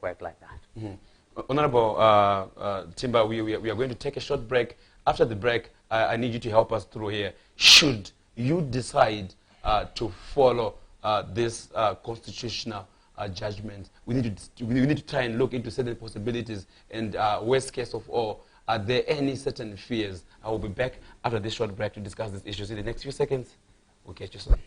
work like that. Honorable Timba, we are going to take a short break. After the break, I need you to help us through here. Should you decide to follow this constitutional judgment, we need to try and look into certain possibilities, and worst case of all, are there any certain fears? I will be back after this short break to discuss these issues. In the next few seconds, we'll catch you soon.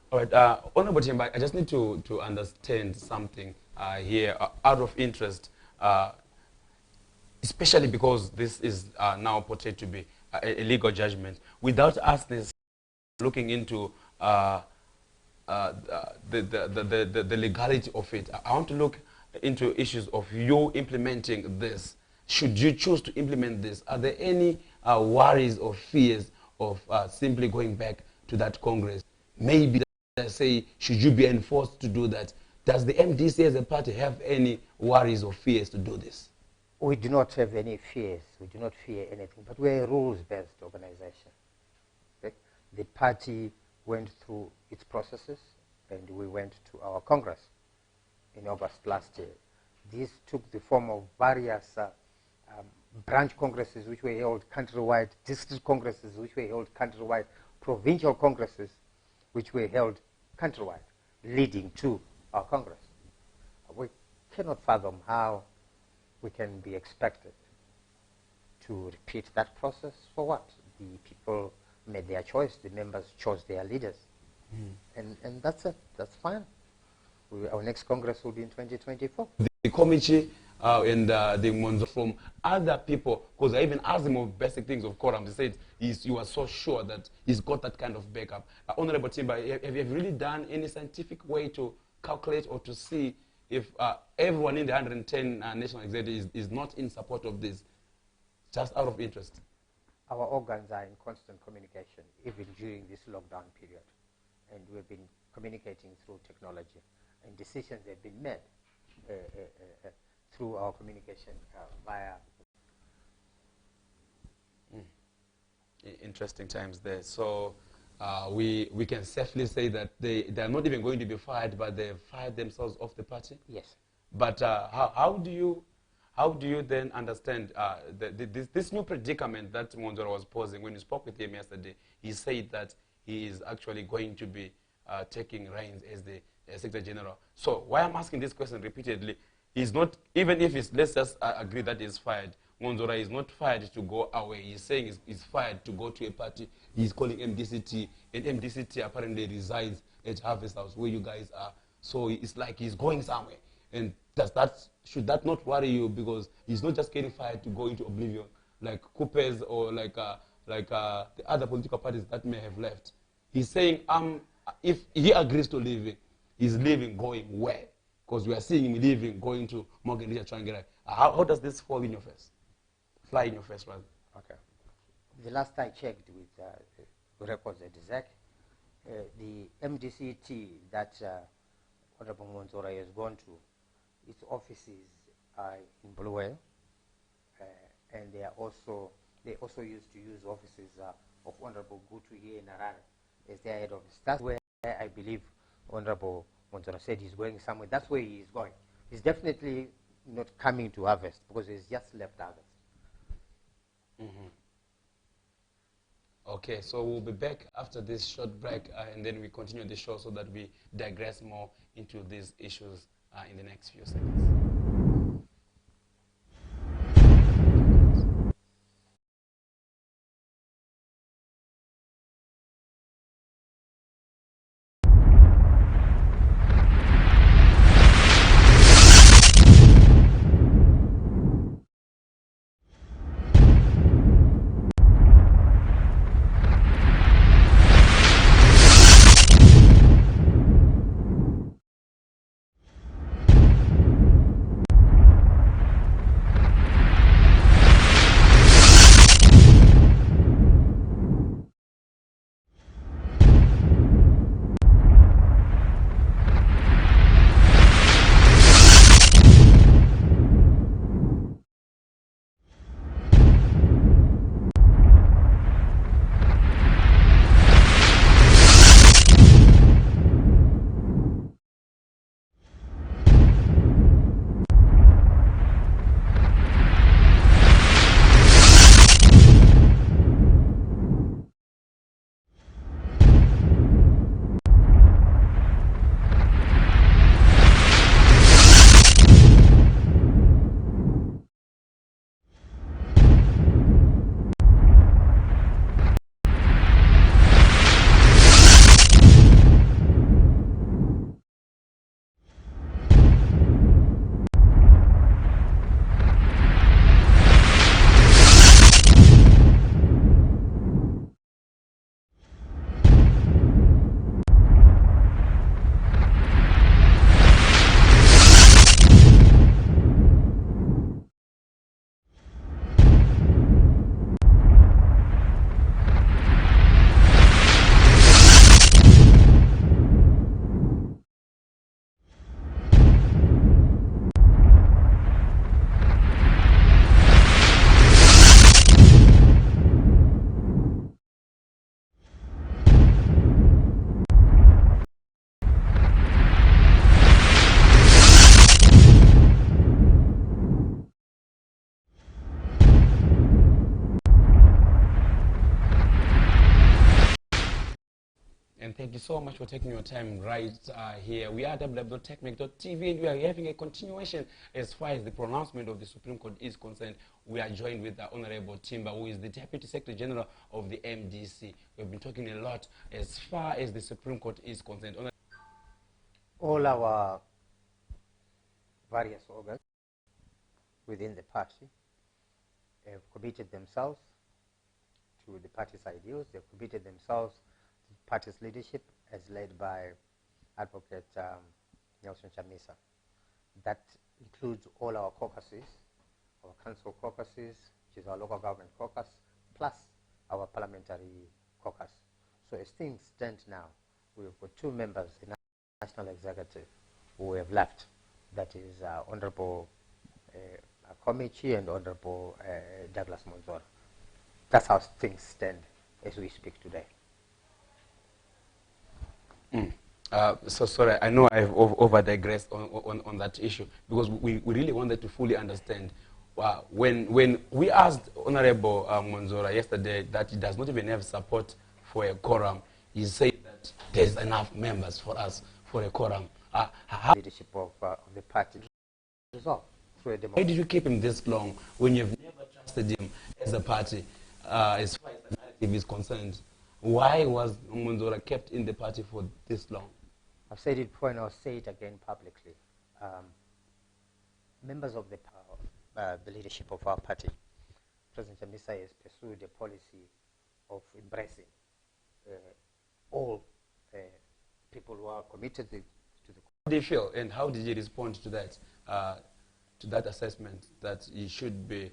All right, Honorable Timba, I just need to understand something here out of interest, especially because this is now portrayed to be a legal judgment. Without us looking into the legality of it, I want to look into issues of you implementing this. Should you choose to implement this, are there any worries or fears of simply going back to that Congress? Maybe say, should you be enforced to do that? Does the MDC as a party have any worries or fears to do this? We do not have any fears. We do not fear anything, but we're a rules-based organization. Okay? The party went through its processes, and we went to our Congress in August last year. This took the form of various branch congresses which were held countrywide, district congresses which were held countrywide, provincial congresses which were held countrywide, leading to our Congress. We cannot fathom how we can be expected to repeat that process. For what? The people made their choice, the members chose their leaders. And that's it, that's fine. Our next Congress will be in 2024. The committee and the ones from other people, because I even asked him of basic things of quorum. He said you are so sure that he's got that kind of backup. Honorable Timba, have you really done any scientific way to calculate or to see if everyone in the 110 national executive is not in support of this, just out of interest? Our organs are in constant communication, even during this lockdown period. And we've been communicating through technology. And decisions have been made through our communication via... Interesting times there. So we can safely say that they are not even going to be fired, but they've fired themselves off the party? Yes. But how do you then understand this new predicament that Monzora was posing? When you spoke with him yesterday, he said that he is actually going to be taking reins as the Secretary General. So why I'm asking this question repeatedly, he's not, even if it's, let's just agree that he's fired, Monzora is not fired to go away. He's saying he's fired to go to a party he's calling MDCT, and MDCT apparently resides at Harvest House, where you guys are. So it's like he's going somewhere. And should that not worry you? Because he's not just getting fired to go into oblivion, like Coopers or like the other political parties that may have left. He's saying, if he agrees to leave, he's leaving, going where? Because we are seeing him leaving, going to Morgan Richard Trangira. How does this fall in your face? Fly in your face, rather. Okay. The last I checked with records at ZEC, the MDCT that Honorable Monzora has gone to, its offices are in Bulawayo, and they also used to use offices of Honorable Gutu here in Harare as their head office. That's where I believe Honorable Monzora said he's going somewhere. That's where he is going. He's definitely not coming to harvest because he's just left harvest. Okay, so we'll be back after this short break, and then we continue the show so that we digress more into these issues in the next few seconds. And thank you so much for taking your time right here. We are www.techmec.tv, and we are having a continuation as far as the pronouncement of the Supreme Court is concerned. We are joined with Honorable Timba, who is the Deputy Secretary General of the MDC. We've been talking a lot as far as the Supreme Court is concerned. All our various organs within the party have committed themselves to the party's ideals. They've committed themselves to the party's leadership as led by Advocate Nelson Chamisa. That includes all our caucuses, our council caucuses, which is our local government caucus, plus our parliamentary caucus. So as things stand now, we've got 2 members in the National Executive who have left. That is Honorable Komichi and Honorable Douglas Monzora. That's how things stand as we speak today. So sorry, I know I've over-digressed on that issue because we really wanted to fully understand. When we asked Honorable Monzora yesterday that he does not even have support for a quorum, he said that there's enough members for us for a quorum. Leadership of the party resolved through a Why did you keep him this long when you've never trusted him as a party as far as the narrative is concerned? Why was Monzora kept in the party for this long? I've said it before and I'll say it again publicly. Members of the leadership of our party, President Chamisa has pursued a policy of embracing all people who are committed to the. How did you feel, and how did you respond to that assessment that he should be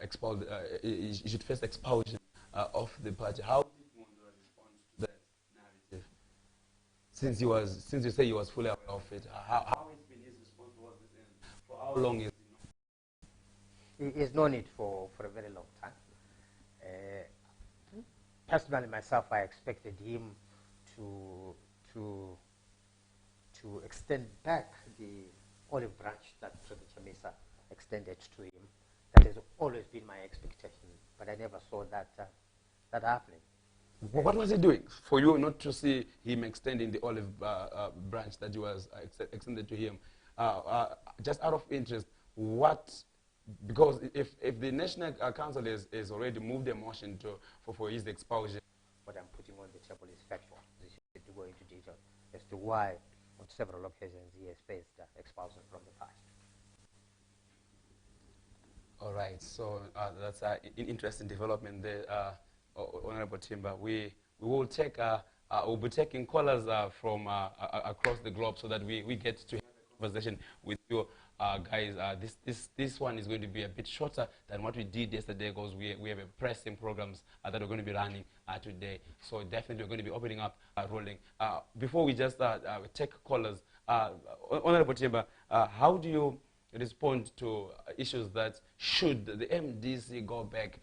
expelled? He should face expulsion of the party. How did Monzora respond to that narrative? Since you say he was fully aware of it, how has been his response towards this, and for how long is it? He has known it for a very long time. Personally, myself, I expected him to extend back the olive branch that President Chamisa extended to him. That has always been my expectation, but I never saw that that happening. What was he doing for you not to see him extending the olive branch that was extended to him? Just out of interest, because if the National Council has already moved a motion for his expulsion. What I'm putting on the table is factual. This is to go into detail as to why on several occasions he has faced expulsion from the party. All right, so that's an interesting development there, Honorable Timba. We will take, we'll be taking callers from across the globe so that we get to have a conversation with you guys. This one is going to be a bit shorter than what we did yesterday because we have a pressing programs that we're going to be running today. So definitely we're going to be opening up, rolling. Before we just take callers, Honorable Timba, how do you respond to issues that should the MDC go back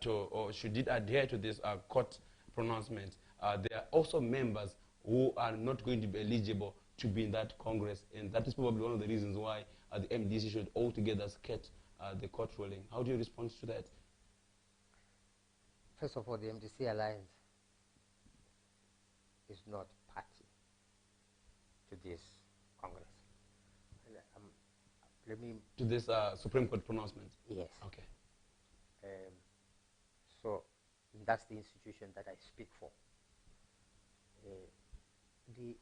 or should it adhere to this court pronouncement, there are also members who are not going to be eligible to be in that Congress, and that is probably one of the reasons why the MDC should altogether skirt the court ruling. How do you respond to that? First of all, the MDC alliance is not party to this Congress. Let me to this Supreme Court pronouncement? Yes. Okay. So that's the institution that I speak for. The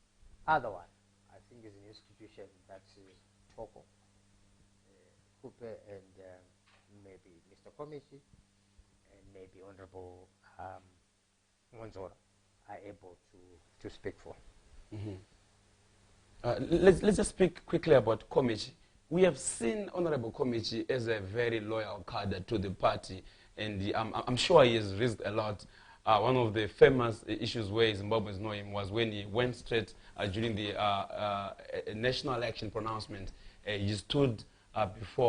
other one, I think, is an institution that is Toko, Cooper, and maybe Mr. Komichi, and maybe Honorable Monzora are able to speak for. Mm-hmm. Let's just speak quickly about Komichi. We have seen Honorable Komichi as a very loyal cadre to the party, and I'm sure he has risked a lot. One of the famous issues where Zimbabweans know him was when he went straight during the national election pronouncement. He stood before